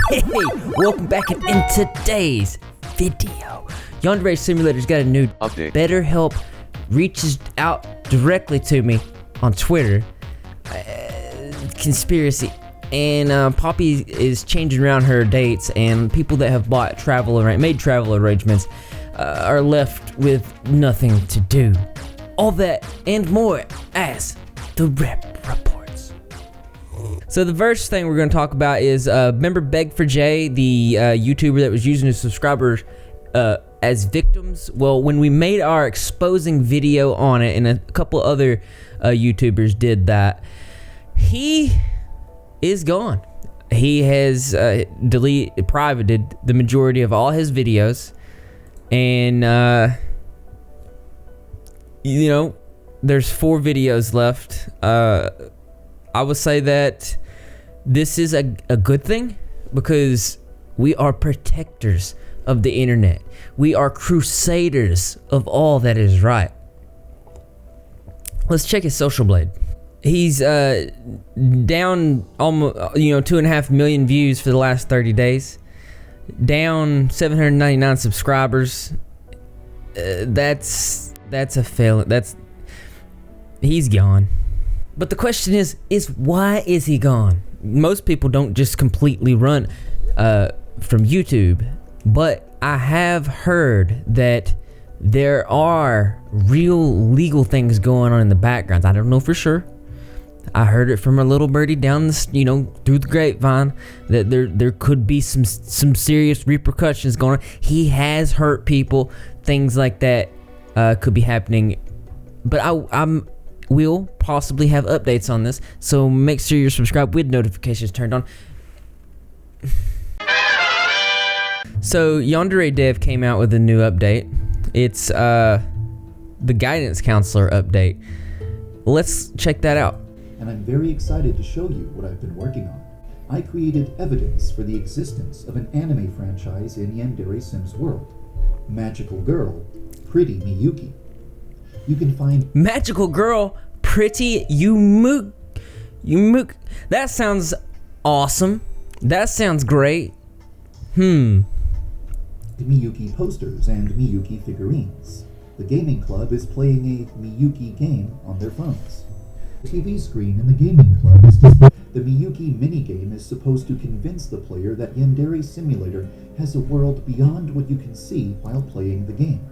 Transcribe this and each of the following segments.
Hey, welcome back, and in today's video, Yandere Simulator's got a new update. BetterHelp reaches out directly to me on Twitter. Conspiracy. And Poppy is changing around her dates, and people that have made travel arrangements are left with nothing to do. All that and more as the Rep reports. So the first thing we're going to talk about is, remember Beg4j, the YouTuber that was using his subscribers as victims? Well, when we made our exposing video on it, and a couple other YouTubers did that, he is gone. He has privated the majority of all his videos, and you know, there's 4 videos left. I would say that this is a good thing, because we are protectors of the internet. We are crusaders of all that is right. Let's check his Social Blade. He's down almost 2.5 million views for the last 30 days. Down 799 subscribers. That's a fail. He's gone. But the question is why is he gone? Most people don't just completely run from YouTube, but I have heard that there are real legal things going on in the background. I don't know for sure. I heard it from a little birdie down through the grapevine that there could be some serious repercussions going on. He has hurt people. Things like that could be happening. But we'll possibly have updates on this, so make sure you're subscribed with notifications turned on. So Yandere Dev came out with a new update. It's the guidance counselor update. Let's check that out. And I'm very excited to show you what I've been working on. I created evidence for the existence of an anime franchise in Yandere Sims world. Magical Girl, Pretty Miyuki. You can find Magical Girl, Pretty Yumook. That sounds awesome. That sounds great. Miyuki posters and Miyuki figurines. The gaming club is playing a Miyuki game on their phones. The TV screen in the gaming club is displayed. The Miyuki minigame is supposed to convince the player that Yandere Simulator has a world beyond what you can see while playing the game.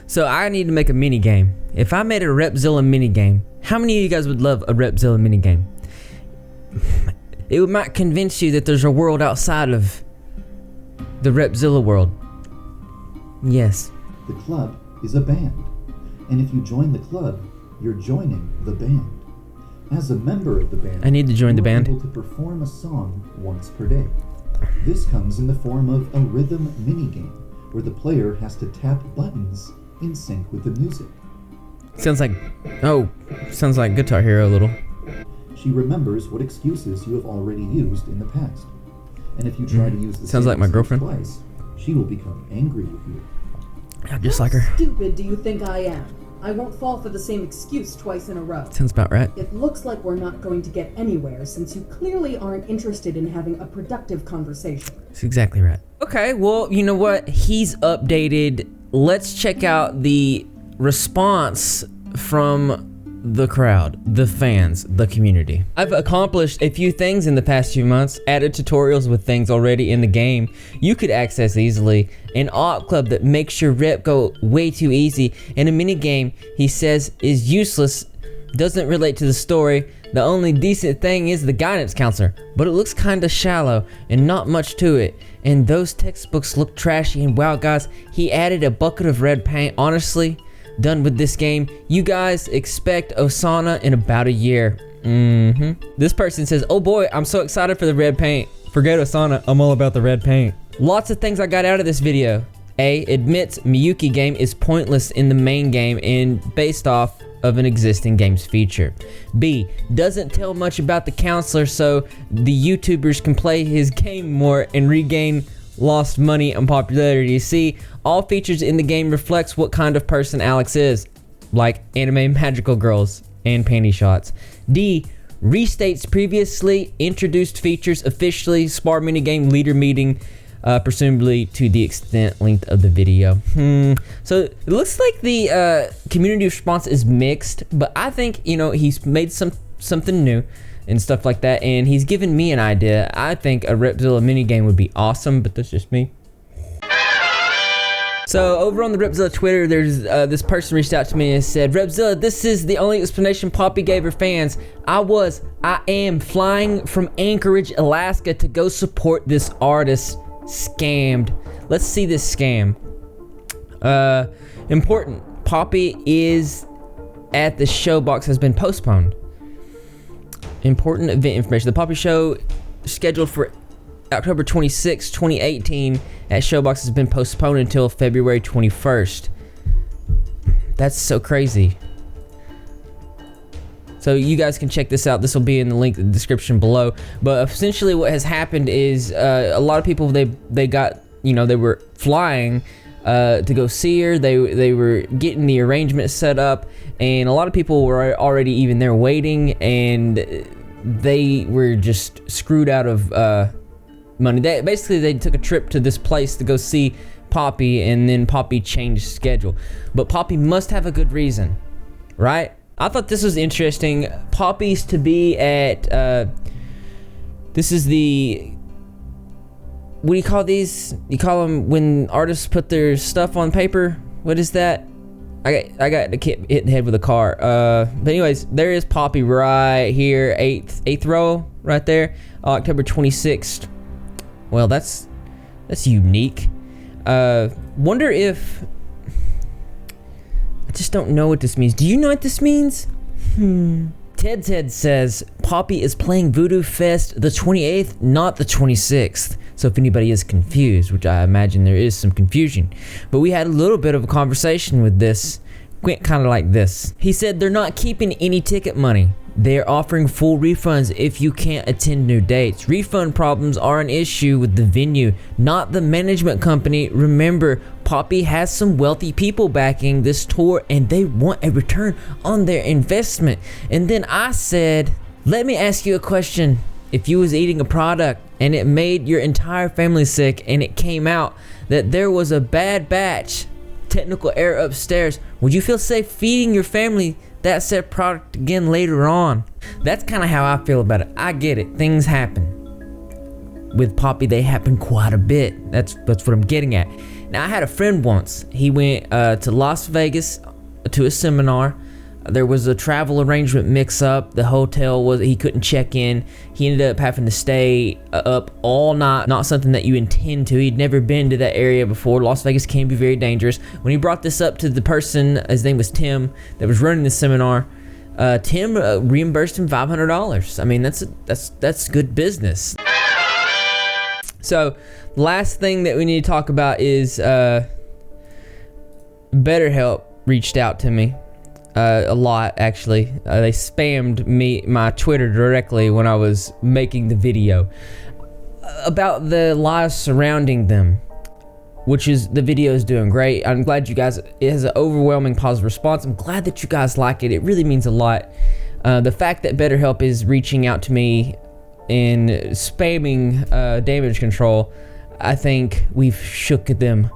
So I need to make a mini game. If I made a Repzilla mini game, how many of you guys would love a Repzilla mini game? It might convince you that there's a world outside of the Repzilla world. Yes. The club is a band, and if you join the club, you're joining the band. As a member of the band, I need to join the band. You're able to perform a song once per day. This comes in the form of a rhythm minigame, where the player has to tap buttons in sync with the music. Sounds like Guitar Hero a little. She remembers what excuses you have already used in the past. And if you try to use the sounds like my girlfriend twice, she will become angry with you. Just like her. How stupid do you think I am? I won't fall for the same excuse twice in a row. Sounds about right. It looks like we're not going to get anywhere, since you clearly aren't interested in having a productive conversation. That's exactly right. Okay, well, you know what? He's updated. Let's check out the response from the crowd, the fans, the community. I've accomplished a few things in the past few months, added tutorials with things already in the game you could access easily, an alt club that makes your rep go way too easy, and a mini game he says is useless, doesn't relate to the story. The only decent thing is the guidance counselor, but it looks kinda shallow and not much to it, and those textbooks look trashy. And wow guys, he added a bucket of red paint. Honestly, done with this game. You guys expect Osana in about a year. This person says, oh boy, I'm so excited for the red paint. Forget Osana, I'm all about the red paint. Lots of things I got out of this video. A, admits Miyuki game is pointless in the main game and based off of an existing game's feature. B, doesn't tell much about the counselor so the YouTubers can play his game more and regain lost money and popularity. C, all features in the game reflects what kind of person Alex is, like anime magical girls and panty shots. D, restates previously introduced features officially. Spar minigame leader meeting, presumably to the extent length of the video. So it looks like the community response is mixed, but I think, you know, he's made something new and stuff like that, and he's given me an idea. I think a Repzilla minigame would be awesome, but that's just me. So over on the Repzilla Twitter, there's this person reached out to me and said, Repzilla, this is the only explanation Poppy gave her fans. I am flying from Anchorage, Alaska to go support this artist. Scammed. Let's see this scam. Important. Poppy is at the Showbox has been postponed. Important event information. The Poppy Show scheduled for October 26, 2018 at Showbox has been postponed until February 21st. That's so crazy. So you guys can check this out. This will be in the link in the description below. But essentially what has happened is a lot of people, they got, you know, they were flying to go see her. They were getting the arrangement set up, and a lot of people were already even there waiting, and they were just screwed out of money. They took a trip to this place to go see Poppy, and then Poppy changed schedule. But Poppy must have a good reason, right? I thought this was interesting. Poppy's to be at, this is the, what do you call these? You call them when artists put their stuff on paper? What is that? I got the kid hit the head with a car. But anyways, there is Poppy right here, eighth row right there, October 26th. Well, that's unique. Wonder if, I just don't know what this means. Do you know what this means? Ted says Poppy is playing Voodoo Fest the 28th, not the 26th. So if anybody is confused, which I imagine there is some confusion, but we had a little bit of a conversation with this. Went kind of like this. He said they're not keeping any ticket money. They're offering full refunds if you can't attend new dates. Refund problems are an issue with the venue, not the management company. Remember, Poppy has some wealthy people backing this tour and they want a return on their investment. And then I said, let me ask you a question. If you was eating a product and it made your entire family sick and it came out that there was a bad batch, technical error upstairs, would you feel safe feeding your family that said product again later on? That's kind of how I feel about it. I get it. Things happen. With Poppy, they happen quite a bit. That's what I'm getting at. Now, I had a friend once. He went to Las Vegas to a seminar. There was a travel arrangement mix-up. The hotel he couldn't check in. He ended up having to stay up all night. Not something that you intend to. He'd never been to that area before. Las Vegas can be very dangerous. When he brought this up to the person, his name was Tim, that was running the seminar, Tim reimbursed him $500. I mean, that's good business. So, last thing that we need to talk about is BetterHelp reached out to me. A lot, actually. They spammed my Twitter directly when I was making the video about the lies surrounding them, which is, the video is doing great. I'm glad you guys, it has an overwhelming positive response. I'm glad that you guys like it. It really means a lot. The fact that BetterHelp is reaching out to me and spamming damage control, I think we've shook them.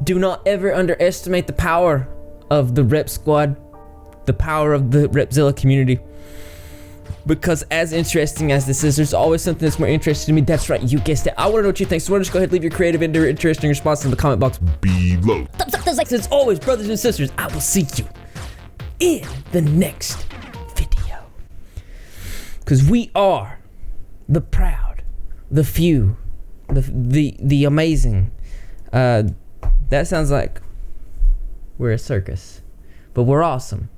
Do not ever underestimate the power of the Rep Squad, the power of the Repzilla community, because as interesting as this is, there's always something that's more interesting to me. That's right, you guessed it. I want to know what you think, so why don't you go ahead and leave your creative and interesting response in the comment box below. Thumbs up, those likes. As always, brothers and sisters, I will see you in the next video, because we are the proud, the few, the amazing. That sounds like we're a circus, but we're awesome.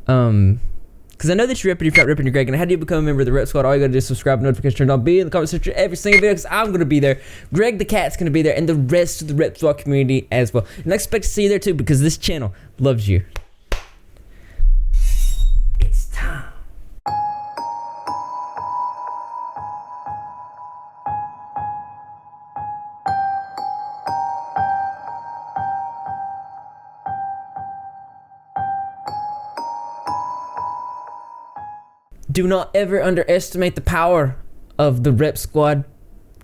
Because I know that you're ripping, you're not ripping, you're Greg, and how do you become a member of the Rep Squad? All you gotta do is subscribe, notification turned on, be in the comment section every single video, because I'm gonna be there. Greg the Cat's gonna be there, and the rest of the Rep Squad community as well. And I expect to see you there too, because this channel loves you. It's time. Do not ever underestimate the power of the Rep Squad.